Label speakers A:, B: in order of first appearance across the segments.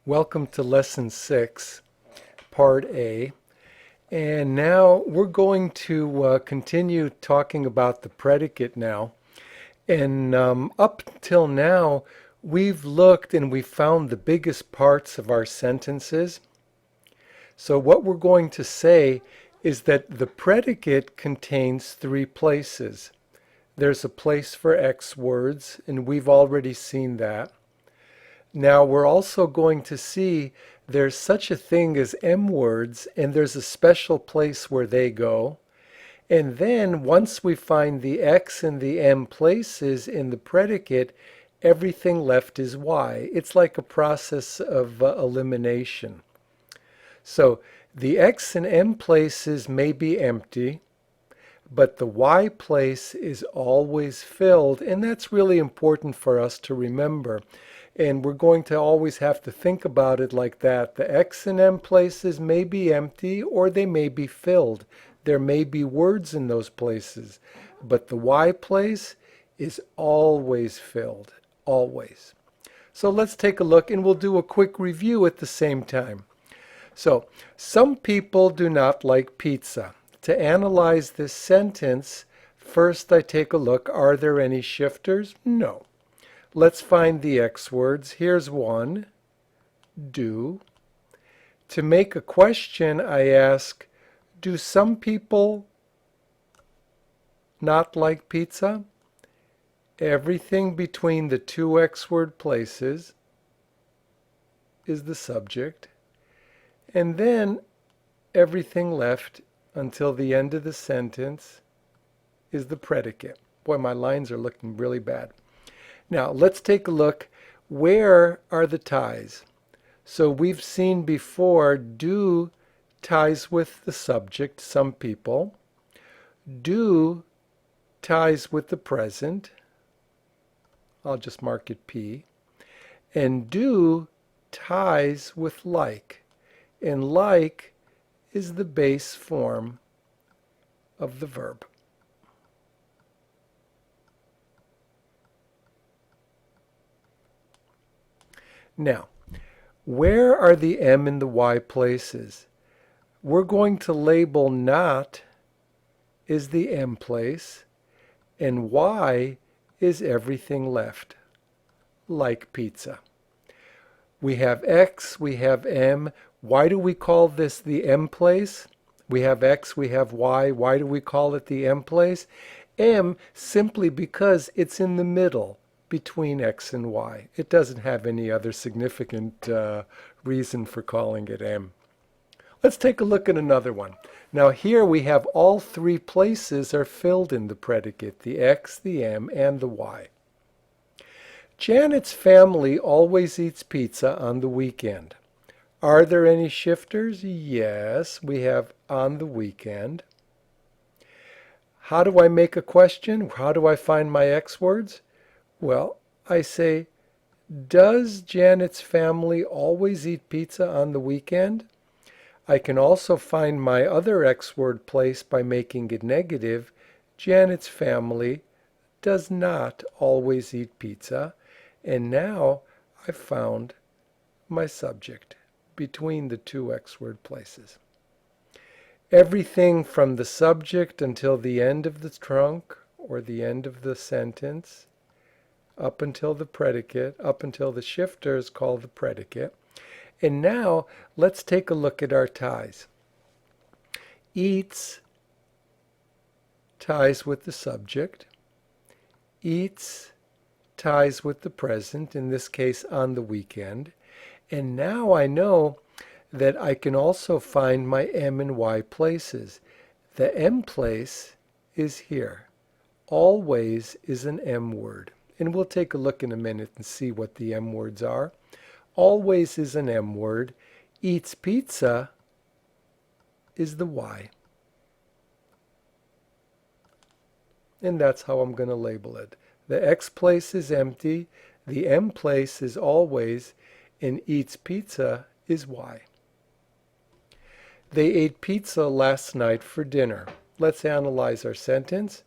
A: Welcome to Lesson 6, Part A. And now we're going to continue talking about the predicate now. And up till now, we've looked and we found the biggest parts of our sentences. So what we're going to say is that the predicate contains three places. There's a place for X words, and we've already seen that. Now we're also going to see there's such a thing as M words, and there's a special place where they go. And then once we find the X and the M places in the predicate, everything left is Y. It's like a process of elimination. So the X and M places may be empty, but the Y place is always filled, and that's really important for us to remember. And we're going to always have to think about it like that. The X and M places may be empty or they may be filled. There may be words in those places, but the Y place is always filled, always. So let's take a look and we'll do a quick review at the same time. So, some people do not like pizza. To analyze this sentence, first I take a look, are there any shifters? No. Let's find the X words. Here's one, do. To make a question, I ask, do some people not like pizza? Everything between the two X word places is the subject. And then everything left until the end of the sentence is the predicate. Boy, my lines are looking really bad. Now, let's take a look. Where are the ties? So we've seen before, do ties with the subject, some people. Do ties with the present. I'll just mark it P. And do ties with like. And like is the base form of the verb. Now, where are the M and the Y places? We're going to label not is the M place, and Y is everything left, like pizza. We have X, we have M. Why do we call this the M place? We have X, we have Y. Why do we call it the M place? M simply because it's in the middle between X and Y. It doesn't have any other significant reason for calling it M. Let's take a look at another one. Now here we have all three places are filled in the predicate, the X, the M, and the Y. Janet's family always eats pizza on the weekend. Are there any shifters? Yes, we have on the weekend. How do I make a question? How do I find my X words? Well, I say, does Janet's family always eat pizza on the weekend? I can also find my other X word place by making it negative. Janet's family does not always eat pizza. And now I've found my subject between the two X word places. Everything from the subject until the end of the trunk or the end of the sentence, up until the predicate, up until the shifter is called the predicate. And now let's take a look at our ties. Eats ties with the subject. Eats ties with the present, in this case on the weekend. And now I know that I can also find my M and Y places. The M place is here. Always is an M word. And we'll take a look in a minute and see what the M words are. Always is an M word. Eats pizza is the Y. And that's how I'm going to label it. The X place is empty. The M place is always. And eats pizza is Y. They ate pizza last night for dinner. Let's analyze our sentence.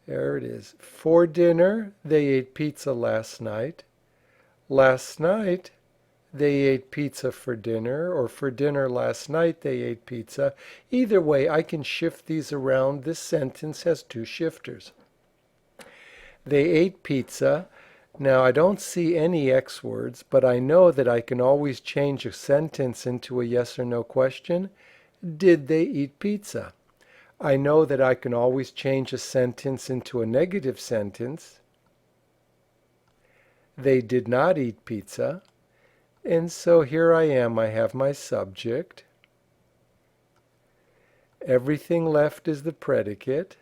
A: There it is. For dinner, they ate pizza last night. Last night, they ate pizza for dinner, or for dinner last night they ate pizza. Either way, I can shift these around. This sentence has two shifters. They ate pizza. Now, I don't see any X words, but I know that I can always change a sentence into a yes or no question. Did they eat pizza? I know that I can always change a sentence into a negative sentence. They did not eat pizza. And so here I am. I have my subject. Everything left is the predicate.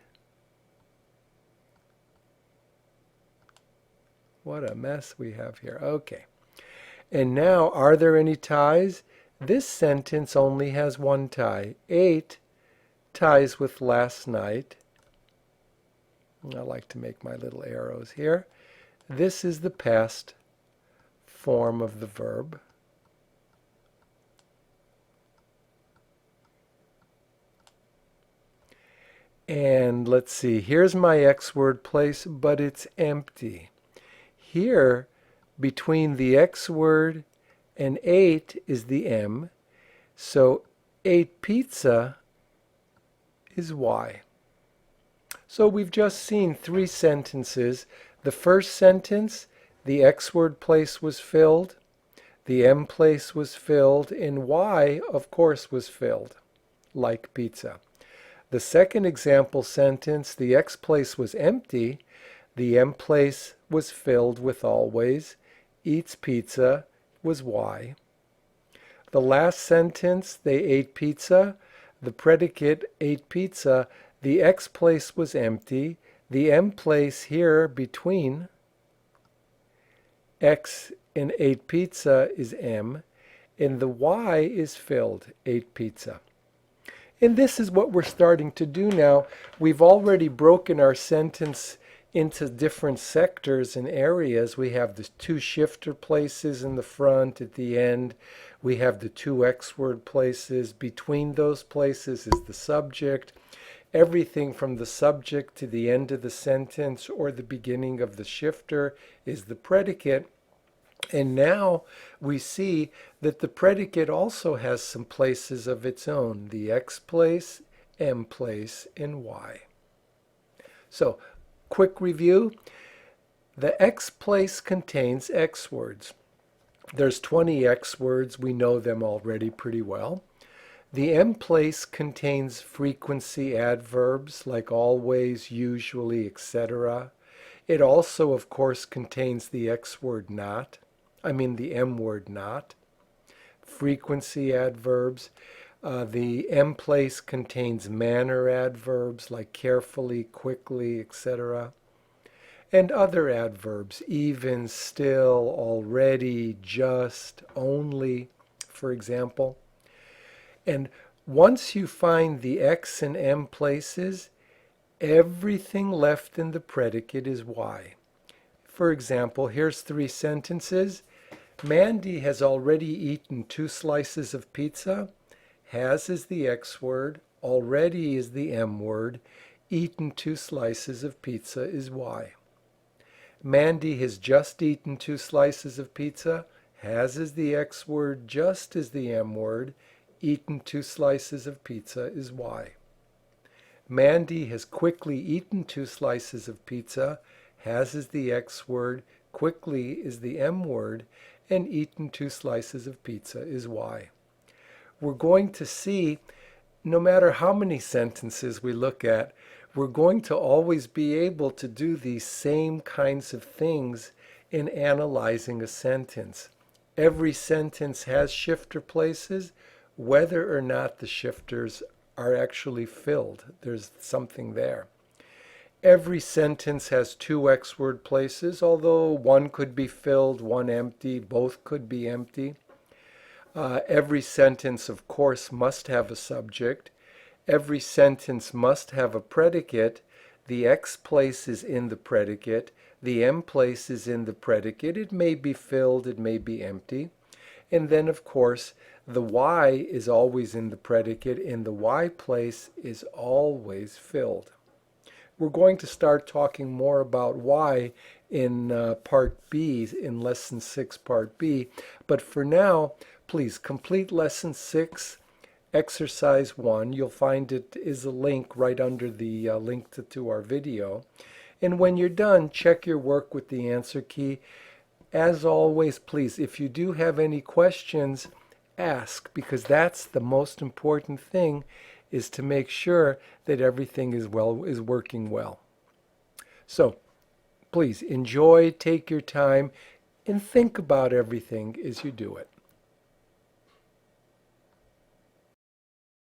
A: What a mess we have here. Okay. And now, are there any ties? This sentence only has one tie. Ate ties with last night. I like to make my little arrows here. This is the past form of the verb. And let's see, here's my X word place, but it's empty. Here, between the X word and ate is the M. So ate pizza is Y. So we've just seen three sentences. The first sentence, the X word place was filled, the M place was filled, and Y, of course, was filled, like pizza. The second example sentence, the X place was empty, the M place was filled with always, eats pizza was Y. The last sentence, they ate pizza, the predicate ate pizza, the X place was empty, the M place here between X and ate pizza is M, and the Y is filled, ate pizza. And this is what we're starting to do now. We've already broken our sentence into different sectors and areas. We have the two shifter places in the front, at the end. We have the two X word places. Between those places is the subject. Everything from the subject to the end of the sentence or the beginning of the shifter is the predicate. And now we see that the predicate also has some places of its own, the X place, M place, and Y. So, quick review. The X place contains X words. There's 20 X words. We know them already pretty well. The M place contains frequency adverbs like always, usually, etc. It also, of course, contains the X word the M word not. Frequency adverbs. The M place contains manner adverbs like carefully, quickly, etc. And other adverbs, even, still, already, just, only, for example. And once you find the X and M places, everything left in the predicate is Y. For example, here's three sentences. Mandy has already eaten 2 slices of pizza. Has is the X word, already is the M word, eaten 2 slices of pizza is Y. Mandy has just eaten 2 slices of pizza. Has is the X word, just is the M word, eaten 2 slices of pizza is Y. Mandy has quickly eaten 2 slices of pizza. Has is the X word, quickly is the M word, and eaten 2 slices of pizza is Y. We're going to see, no matter how many sentences we look at, we're going to always be able to do these same kinds of things in analyzing a sentence. Every sentence has shifter places, whether or not the shifters are actually filled. There's something there. Every sentence has 2 X word places, although one could be filled, one empty, both could be empty. Every sentence, of course, must have a subject. Every sentence must have a predicate. The X place is in the predicate. The M place is in the predicate. It may be filled, it may be empty. And then, of course, the Y is always in the predicate, and the Y place is always filled. We're going to start talking more about Y in Part B, in Lesson 6, Part B. But for now, please complete Lesson 6, Exercise 1. You'll find it is a link right under the link to our video. And when you're done, check your work with the answer key. As always, please, if you do have any questions, ask, because that's the most important thing, is to make sure that everything is working well. So please enjoy, take your time, and think about everything as you do it.